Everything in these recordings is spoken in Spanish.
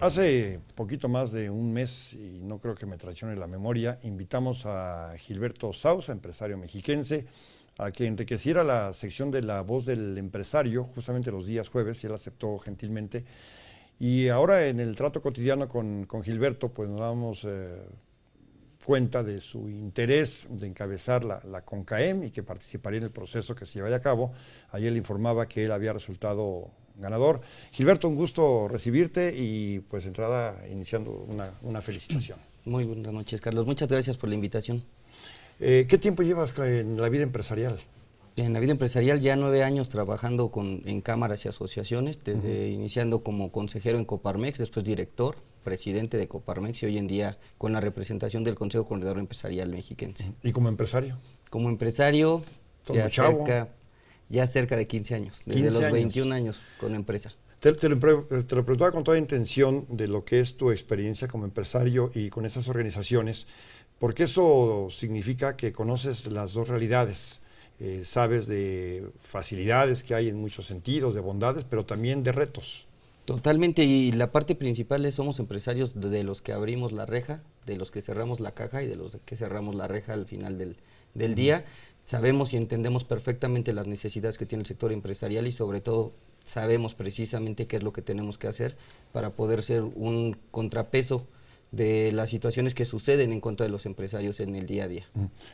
Hace poquito más de un mes, y no creo que me traicione la memoria, invitamos a Gilberto Sousa, empresario mexiquense, a que enriqueciera la sección de La Voz del Empresario, justamente los días jueves, y él aceptó gentilmente. Y ahora en el trato cotidiano con Gilberto, pues nos damos cuenta de su interés de encabezar la CONCAEM y que participaría en el proceso que se llevaría a cabo. Ayer le informaba que él había resultado ganador. Gilberto, un gusto recibirte y pues de entrada iniciando una felicitación. Muy buenas noches, Carlos. Muchas gracias por la invitación. ¿Qué tiempo llevas en la vida empresarial? En la vida empresarial ya 9 años trabajando en cámaras y asociaciones, desde iniciando como consejero en Coparmex, después director, presidente de Coparmex y hoy en día con la representación del Consejo Coordinador Empresarial Mexiquense. ¿Y como empresario? Como empresario, ya cerca de 15 años, desde 15 los años. 21 años con la empresa. Te lo preguntaba con toda intención de lo que es tu experiencia como empresario y con esas organizaciones, porque eso significa que conoces las dos realidades. Sabes de facilidades que hay en muchos sentidos, de bondades, pero también de retos. Totalmente, y la parte principal es somos empresarios de los que abrimos la reja, de los que cerramos la caja y de los que cerramos la reja al final del día. Sabemos y entendemos perfectamente las necesidades que tiene el sector empresarial y sobre todo sabemos precisamente qué es lo que tenemos que hacer para poder ser un contrapeso de las situaciones que suceden en contra de los empresarios en el día a día.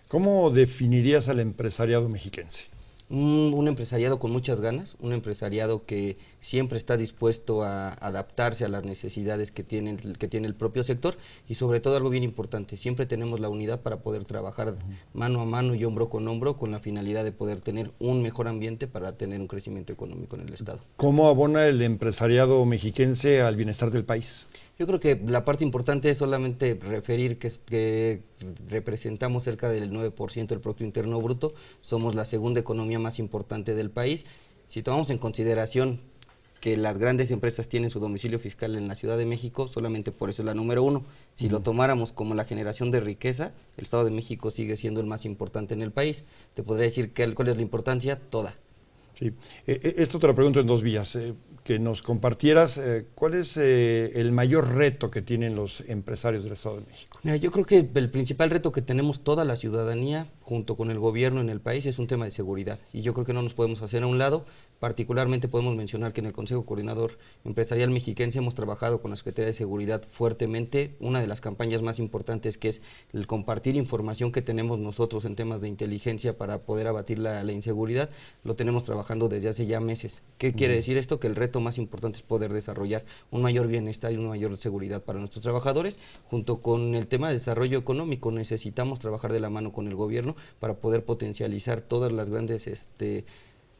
¿Cómo definirías al empresariado mexiquense? Un empresariado con muchas ganas, un empresariado que siempre está dispuesto a adaptarse a las necesidades que tiene el propio sector y sobre todo algo bien importante, siempre tenemos la unidad para poder trabajar mano a mano y hombro con la finalidad de poder tener un mejor ambiente para tener un crecimiento económico en el Estado. ¿Cómo abona el empresariado mexiquense al bienestar del país? Yo creo que la parte importante es solamente referir que representamos cerca del 9% del Producto Interno Bruto, somos la segunda economía más importante del país. Si tomamos en consideración que las grandes empresas tienen su domicilio fiscal en la Ciudad de México, solamente por eso es la número 1. Si lo tomáramos como la generación de riqueza, el Estado de México sigue siendo el más importante en el país. Te podría decir cuál es la importancia, toda. Sí. Esto te lo pregunto en dos vías. Que nos compartieras cuál es el mayor reto que tienen los empresarios del Estado de México. Mira, yo creo que el principal reto que tenemos toda la ciudadanía, junto con el gobierno en el país, es un tema de seguridad. Y yo creo que no nos podemos hacer a un lado. Particularmente podemos mencionar que en el Consejo Coordinador Empresarial Mexiquense hemos trabajado con la Secretaría de Seguridad fuertemente. Una de las campañas más importantes que es el compartir información que tenemos nosotros en temas de inteligencia para poder abatir la inseguridad, lo tenemos trabajando desde hace ya meses. ¿Qué quiere decir esto? Que el reto más importante es poder desarrollar un mayor bienestar y una mayor seguridad para nuestros trabajadores. Junto con el tema de desarrollo económico necesitamos trabajar de la mano con el gobierno para poder potencializar todas las grandes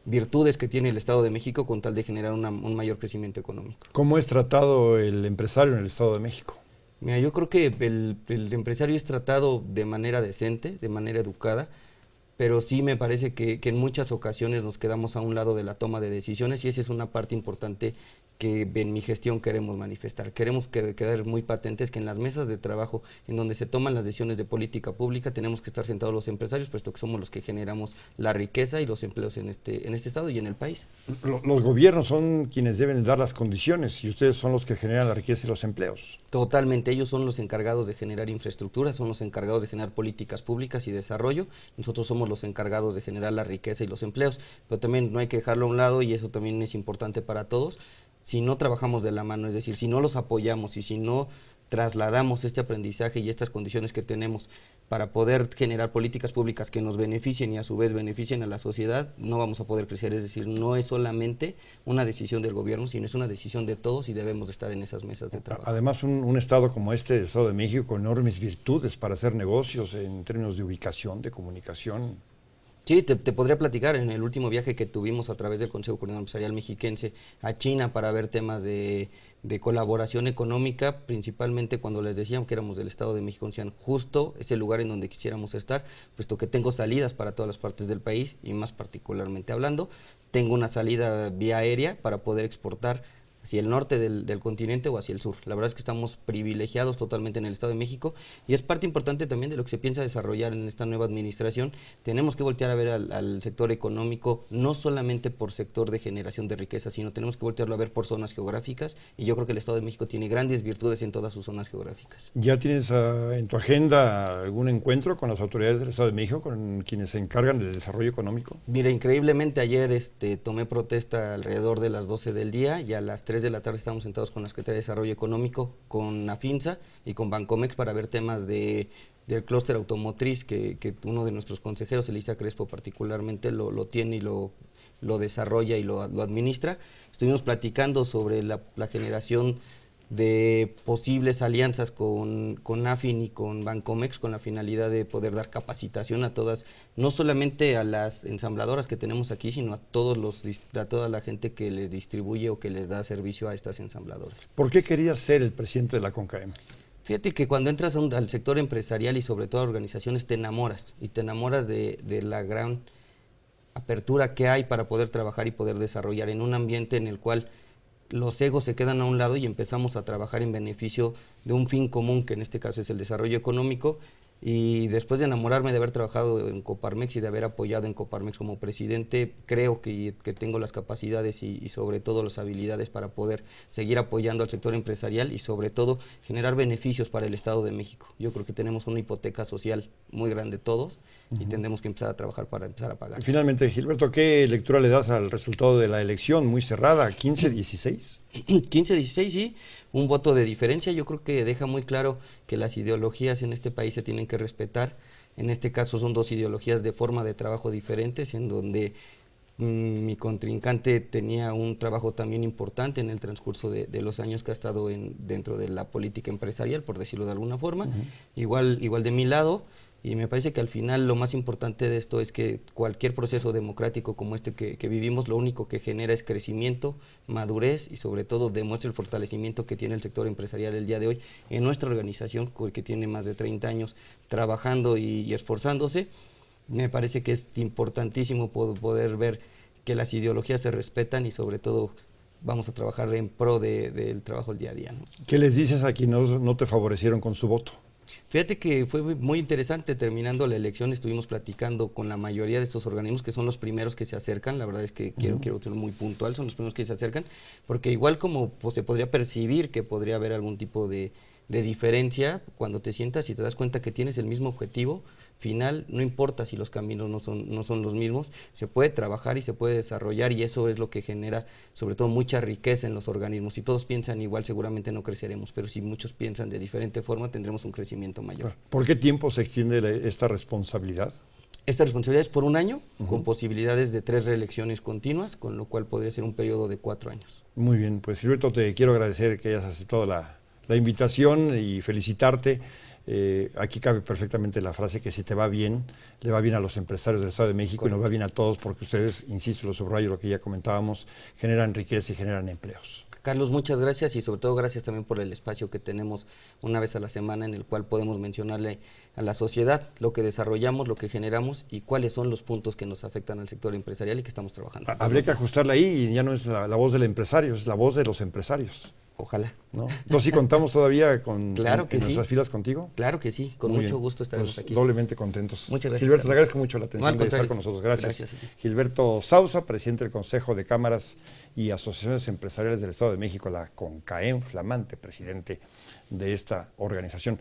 virtudes que tiene el Estado de México con tal de generar un mayor crecimiento económico. ¿Cómo es tratado el empresario en el Estado de México? Mira, yo creo que el empresario es tratado de manera decente, de manera educada, pero sí me parece que en muchas ocasiones nos quedamos a un lado de la toma de decisiones y esa es una parte importante que en mi gestión queremos manifestar. Queremos quedar muy patentes que en las mesas de trabajo en donde se toman las decisiones de política pública tenemos que estar sentados los empresarios, puesto que somos los que generamos la riqueza y los empleos en este estado y en el país. Los gobiernos son quienes deben dar las condiciones y ustedes son los que generan la riqueza y los empleos. Totalmente, ellos son los encargados de generar infraestructura, son los encargados de generar políticas públicas y desarrollo, nosotros somos los encargados de generar la riqueza y los empleos, pero también no hay que dejarlo a un lado y eso también es importante para todos. Si no trabajamos de la mano, es decir, si no los apoyamos y si no trasladamos este aprendizaje y estas condiciones que tenemos para poder generar políticas públicas que nos beneficien y a su vez beneficien a la sociedad, no vamos a poder crecer. Es decir, no es solamente una decisión del gobierno, sino es una decisión de todos y debemos de estar en esas mesas de trabajo. Además, un estado como este, el Estado de México, con enormes virtudes para hacer negocios en términos de ubicación, de comunicación. Sí, te podría platicar en el último viaje que tuvimos a través del Consejo Coordinador Empresarial Mexiquense a China para ver temas de colaboración económica, principalmente cuando les decíamos que éramos del Estado de México, decían justo es el lugar en donde quisiéramos estar, puesto que tengo salidas para todas las partes del país y más particularmente hablando, tengo una salida vía aérea para poder exportar hacia el norte del continente o hacia el sur. La verdad es que estamos privilegiados totalmente en el Estado de México y es parte importante también de lo que se piensa desarrollar en esta nueva administración. Tenemos que voltear a ver al sector económico, no solamente por sector de generación de riqueza, sino tenemos que voltearlo a ver por zonas geográficas, y yo creo que el Estado de México tiene grandes virtudes en todas sus zonas geográficas. ¿Ya tienes en tu agenda algún encuentro con las autoridades del Estado de México, con quienes se encargan del desarrollo económico? Mira, increíblemente ayer tomé protesta alrededor de las 12 del día y a las 3 de la tarde estamos sentados con la Secretaría de Desarrollo Económico, con AFINSA y con Bancomex para ver temas del clúster automotriz que uno de nuestros consejeros, Elisa Crespo particularmente, lo tiene y lo desarrolla y lo administra. Estuvimos platicando sobre la generación de posibles alianzas con AFIN y con Bancomex con la finalidad de poder dar capacitación a todas, no solamente a las ensambladoras que tenemos aquí, sino a toda la gente que les distribuye o que les da servicio a estas ensambladoras. ¿Por qué querías ser el presidente de la CONCAEM? Fíjate que cuando entras al sector empresarial y sobre todo a organizaciones te enamoras, y te enamoras de la gran apertura que hay para poder trabajar y poder desarrollar en un ambiente en el cual los egos se quedan a un lado y empezamos a trabajar en beneficio de un fin común, que en este caso es el desarrollo económico. Y después de enamorarme de haber trabajado en Coparmex y de haber apoyado en Coparmex como presidente, creo que tengo las capacidades y sobre todo las habilidades para poder seguir apoyando al sector empresarial y sobre todo generar beneficios para el Estado de México. Yo creo que tenemos una hipoteca social muy grande todos y tendremos que empezar a trabajar para empezar a pagar. Finalmente, Gilberto, ¿qué lectura le das al resultado de la elección? Muy cerrada, 15-16. 15-16, sí, un voto de diferencia. Yo creo que deja muy claro que las ideologías en este país se tienen que respetar. En este caso son dos ideologías de forma de trabajo diferentes, en donde mi contrincante tenía un trabajo también importante en el transcurso de los años que ha estado dentro de la política empresarial, por decirlo de alguna forma, igual de mi lado. Y me parece que al final lo más importante de esto es que cualquier proceso democrático como este que vivimos, lo único que genera es crecimiento, madurez y sobre todo demuestra el fortalecimiento que tiene el sector empresarial el día de hoy en nuestra organización, que tiene más de 30 años trabajando y esforzándose. Me parece que es importantísimo poder ver que las ideologías se respetan y sobre todo vamos a trabajar en pro del trabajo el día a día, ¿no? ¿Qué les dices a quienes no te favorecieron con su voto? Fíjate que fue muy interesante. Terminando la elección estuvimos platicando con la mayoría de estos organismos, que son los primeros que se acercan. La verdad es que quiero ser muy puntual, son los primeros que se acercan, porque igual como pues, se podría percibir que podría haber algún tipo de diferencia, cuando te sientas y te das cuenta que tienes el mismo objetivo final, no importa si los caminos no son los mismos, se puede trabajar y se puede desarrollar, y eso es lo que genera sobre todo mucha riqueza en los organismos. Si todos piensan igual seguramente no creceremos, pero si muchos piensan de diferente forma tendremos un crecimiento mayor. ¿Por qué tiempo se extiende esta responsabilidad? Esta responsabilidad es por un año, con posibilidades de 3 reelecciones continuas, con lo cual podría ser un periodo de 4 años. Muy bien, pues Gilberto, te quiero agradecer que hayas aceptado la invitación y felicitarte. Aquí cabe perfectamente la frase que si te va bien, le va bien a los empresarios del Estado de México. Correcto. Y nos va bien a todos porque ustedes, insisto, lo subrayo, lo que ya comentábamos, generan riqueza y generan empleos. Carlos, muchas gracias y sobre todo gracias también por el espacio que tenemos una vez a la semana en el cual podemos mencionarle a la sociedad lo que desarrollamos, lo que generamos y cuáles son los puntos que nos afectan al sector empresarial y que estamos trabajando. Habría que ajustarla ahí y ya no es la voz del empresario, es la voz de los empresarios. Ojalá. ¿No? Entonces, ¿sí contamos todavía con claro que nuestras filas contigo? Claro que sí, con mucho gusto estaremos aquí. Doblemente contentos. Muchas gracias. Gilberto, te agradezco mucho la atención de estar con nosotros. Gracias. Gilberto Sousa, presidente del Consejo de Cámaras y Asociaciones Empresariales del Estado de México, la CONCAEM, flamante presidente de esta organización.